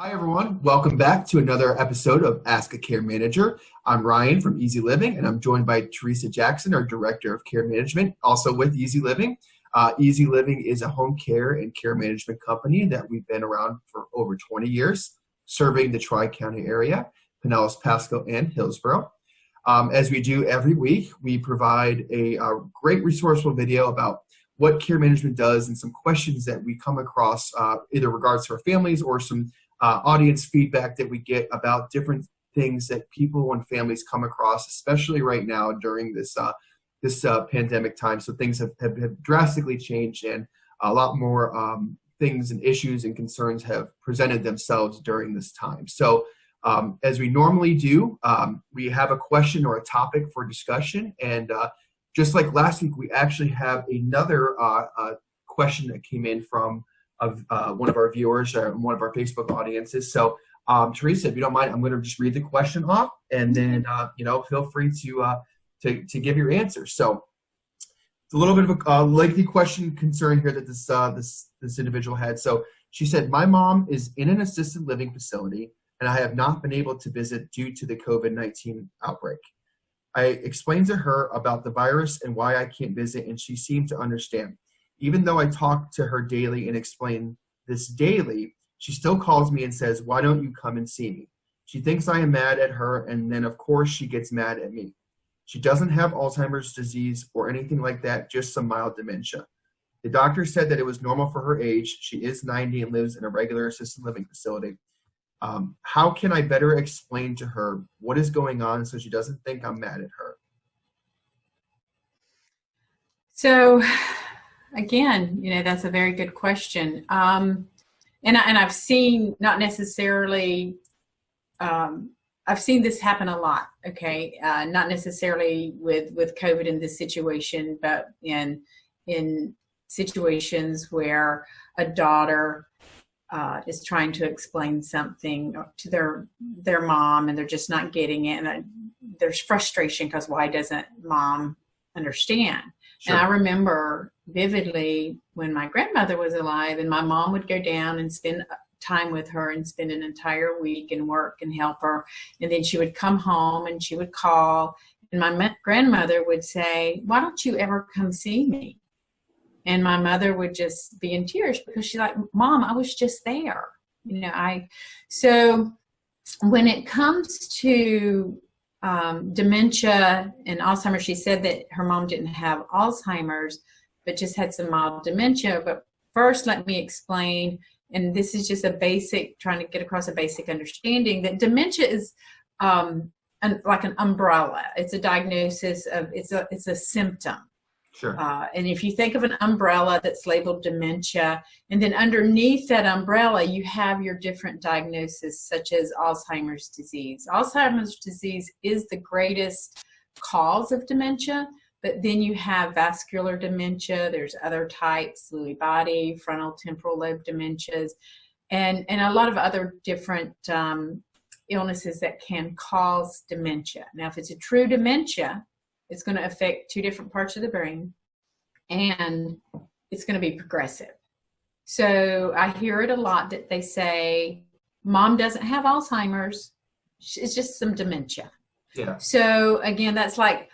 Hi, everyone. Welcome back to another episode of Ask a Care Manager. I'm Ryan from EasyLiving, and I'm joined by Teresa Jackson, our Director of Care Management, also with EasyLiving. EasyLiving is a home care and care management company that we've been around for over 20 years, serving the Tri-County area, Pinellas, Pasco, and Hillsborough. As we do every week, we provide a great resourceful video about what care management does and some questions that we come across, either regards to our families or some audience feedback that we get about different things that people and families come across, especially right now during this pandemic time. So things have drastically changed, and a lot more things and issues and concerns have presented themselves during this time. So as we normally do, we have a question or a topic for discussion, and just like last week, we actually have another question that came in from one of our viewers, one of our Facebook audiences. So, Teresa, if you don't mind, I'm going to just read the question off, and then feel free to give your answer. So, it's a little bit of a lengthy question concern here that this individual had. So, she said, "My mom is in an assisted living facility, and I have not been able to visit due to the COVID-19 outbreak. I explained to her about the virus and why I can't visit, and she seemed to understand. Even though I talk to her daily and explain this daily, she still calls me and says, 'Why don't you come and see me?' She thinks I am mad at her, and then of course she gets mad at me. She doesn't have Alzheimer's disease or anything like that, just some mild dementia. The doctor said that it was normal for her age. She is 90 and lives in a regular assisted living facility. How can I better explain to her what is going on so she doesn't think I'm mad at her?" So, again, that's a very good question. And I've seen not necessarily, I've seen this happen a lot, okay? Not necessarily with COVID in this situation, but in situations where a daughter is trying to explain something to their mom, and they're just not getting it, and there's frustration because why doesn't mom understand? Sure. And I remember vividly when my grandmother was alive, and my mom would go down and spend time with her and spend an entire week and work and help her, and then she would come home and she would call, and my grandmother would say, "Why don't you ever come see me?" And my mother would just be in tears because she's like, "Mom, I was just there." So when it comes to dementia and Alzheimer's, she said that her mom didn't have Alzheimer's, but just had some mild dementia. But first, let me explain, and this is just trying to get across a basic understanding, that dementia is like an umbrella. It's a diagnosis of, it's a symptom. Sure. And if you think of an umbrella that's labeled dementia, and then underneath that umbrella, you have your different diagnoses, such as Alzheimer's disease. Alzheimer's disease is the greatest cause of dementia, but then you have vascular dementia. There's other types, Lewy body, frontal temporal lobe dementias, and a lot of other different illnesses that can cause dementia. Now, if it's a true dementia, it's going to affect two different parts of the brain, and it's going to be progressive. So I hear it a lot that they say, "Mom doesn't have Alzheimer's, it's just some dementia." Yeah. So again, that's like,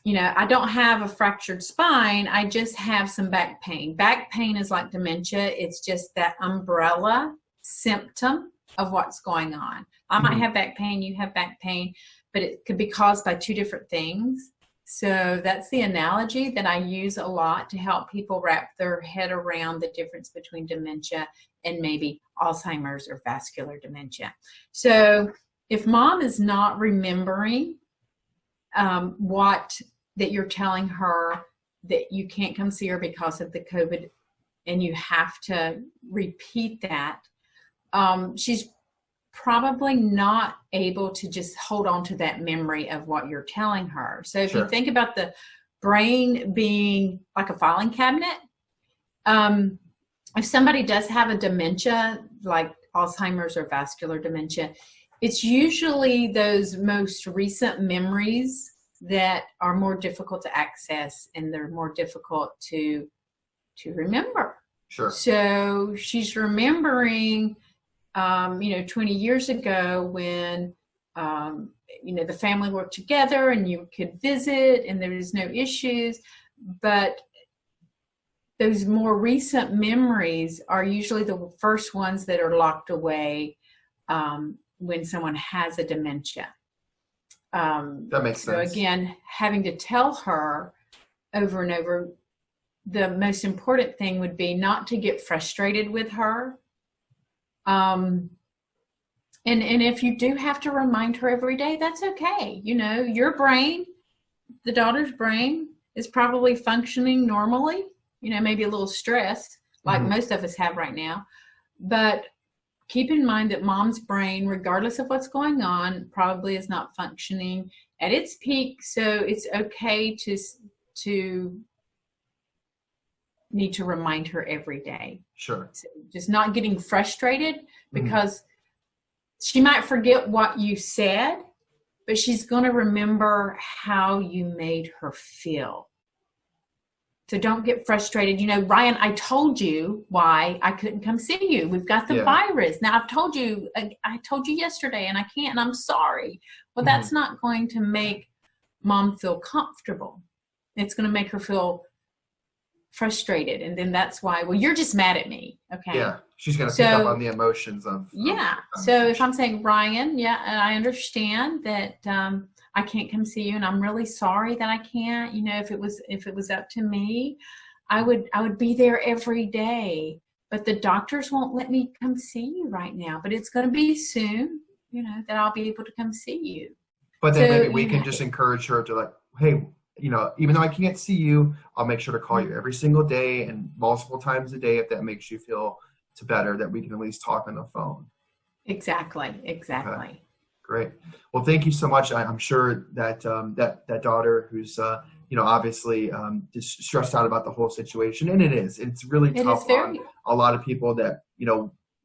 I don't have a fractured spine, I just have some back pain. Back pain is like dementia. It's just that umbrella symptom of what's going on. I might have back pain, you have back pain, but it could be caused by two different things. So that's the analogy that I use a lot to help people wrap their head around the difference between dementia and maybe Alzheimer's or vascular dementia. So if mom is not remembering that you're telling her that you can't come see her because of the COVID, and you have to repeat that, she's probably not able to just hold on to that memory of what you're telling her. So if you think about the brain being like a filing cabinet, if somebody does have a dementia, like Alzheimer's or vascular dementia, it's usually those most recent memories that are more difficult to access, and they're more difficult to remember. Sure. So she's remembering 20 years ago when, the family worked together and you could visit and there was no issues. But those more recent memories are usually the first ones that are locked away when someone has a dementia. That makes sense. So again, having to tell her over and over, the most important thing would be not to get frustrated with her. And if you do have to remind her every day, that's okay. Your brain, the daughter's brain, is probably functioning normally, maybe a little stressed like most of us have right now. But keep in mind that mom's brain, regardless of what's going on, probably is not functioning at its peak. So it's okay to need to remind her every day. Sure. So just not getting frustrated, because she might forget what you said, but she's going to remember how you made her feel. So don't get frustrated. Ryan, I told you why I couldn't come see you. We've got the virus. Now I told you yesterday and I can't, and I'm sorry. Well, that's not going to make mom feel comfortable. It's going to make her feel frustrated. And then that's why, well, you're just mad at me. Okay. Yeah. She's going to pick up on the emotions of. So if I'm saying, Ryan, and I understand that, I can't come see you, and I'm really sorry that I can't. If it was up to me, I would be there every day. But the doctors won't let me come see you right now. But it's going to be soon, that I'll be able to come see you. But then maybe we can just encourage her to hey, even though I can't see you, I'll make sure to call you every single day and multiple times a day if that makes you feel better, that we can at least talk on the phone. Exactly. Okay. Great. Well, thank you so much. I'm sure that that daughter who's obviously just stressed out about the whole situation, and it's really tough on a lot of people that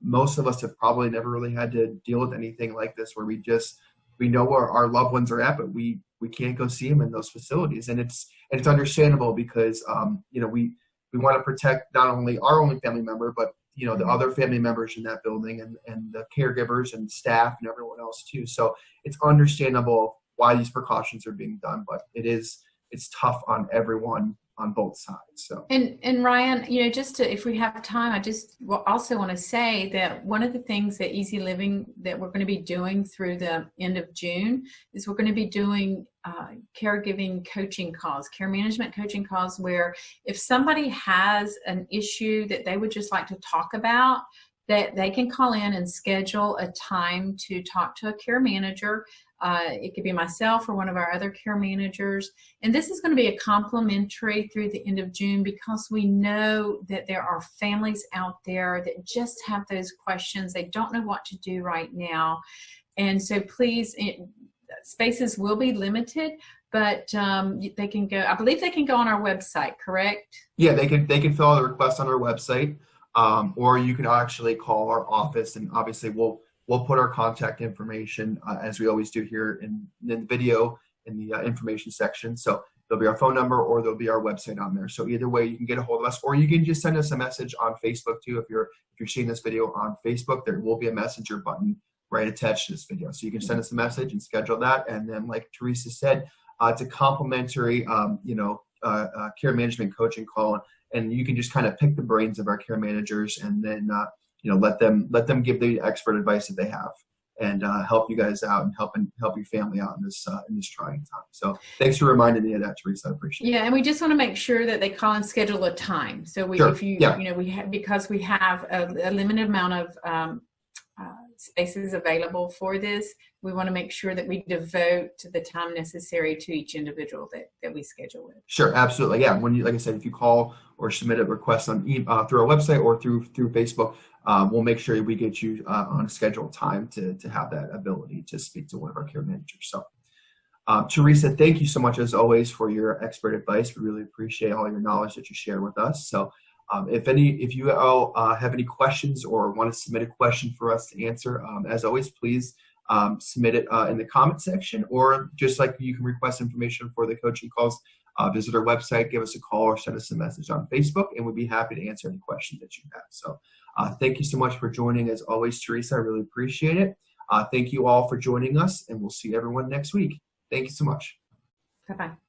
most of us have probably never really had to deal with anything like this, where we know where our loved ones are at, but we can't go see them in those facilities, and it's understandable because we want to protect not only our only family member, but the other family members in that building and the caregivers and staff and everyone else too. So it's understandable why these precautions are being done, but it's tough on everyone on both sides. So and Ryan, if we have time, I just also want to say that one of the things that Easy Living that we're going to be doing through the end of June is we're going to be doing caregiving coaching calls, care management coaching calls, where if somebody has an issue that they would just like to talk about, that they can call in and schedule a time to talk to a care manager. It could be myself or one of our other care managers. And this is going to be a complimentary through the end of June, because we know that there are families out there that just have those questions. They don't know what to do right now. And so please, spaces will be limited, but they can go, I believe they can go on our website, correct? Yeah, they can fill out the request on our website, or you can actually call our office, and obviously we'll put our contact information as we always do here in the video in the information section. So there'll be our phone number, or there'll be our website on there. So either way, you can get a hold of us, or you can just send us a message on Facebook too. If you're seeing this video on Facebook, there will be a messenger button right attached to this video. So you can send us a message and schedule that. And then, like Teresa said, it's a complimentary, care management coaching call, and you can just kind of pick the brains of our care managers, and then let them give the expert advice that they have, and help you guys out and help your family out in this trying time. So thanks for reminding me of that, Teresa. I appreciate it. Yeah, and we just want to make sure that they call and schedule a time. So because we have a limited amount of spaces available for this, we want to make sure that we devote the time necessary to each individual that we schedule with. Sure, absolutely. Yeah, when like I said, if you call or submit a request on through our website or through Facebook, we'll make sure we get you on a scheduled time to have that ability to speak to one of our care managers. So, Teresa, thank you so much as always for your expert advice. We really appreciate all your knowledge that you share with us. So, if you all have any questions or want to submit a question for us to answer, as always, please submit it in the comment section, or just like you can request information for the coaching calls, visit our website, give us a call, or send us a message on Facebook, and we'd be happy to answer any questions that you have. So thank you so much for joining as always, Teresa. I really appreciate it. Thank you all for joining us, and we'll see everyone next week. Thank you so much. Bye-bye.